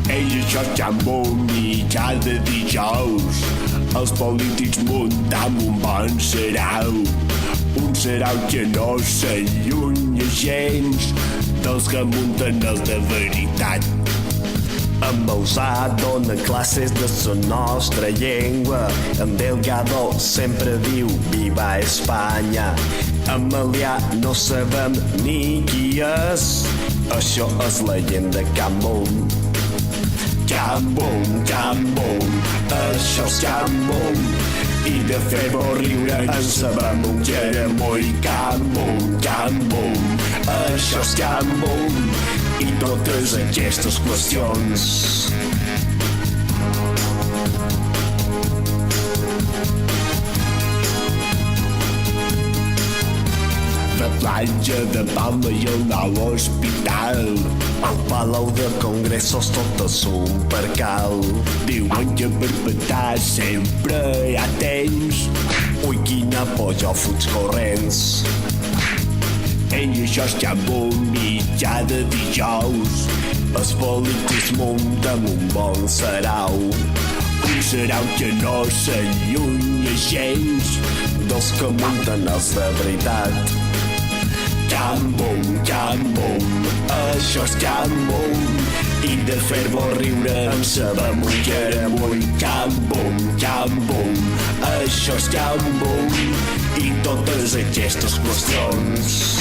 Ei, això és xambum i cada dijous els polítics muntam un bon sarau. Un sarau que no s'allunya gens dels que munten els de veritat. En Bausà dona classes de la nostra llengua. En Delgado sempre diu Viva Espanya. En Melià no sabem ni qui és. Això és la gent de Can Bum. Can Bum, Can Bum, això és Can Bum. I de fer-vos riure en sabem un geremoll. Can Bum, Can Bum, això és Can Bum. I totes aquestes qüestions. La platja de Palma i el nou hospital. El Palau de Congressos tot és un percal. Diuen que per petar sempre hi ha temps. Ui, quina por, jo fuig corrents. Ei, això és Can Bum i cada dijous els polítics munten un bon sarau. Un sarau que no s'allunya gens dels que munten els de veritat. Can Bum, això és Can Bum. I de fer-vos riure en sabem un geremoll. Can Bum, això és Can Bum. I totes aquestes qüestions.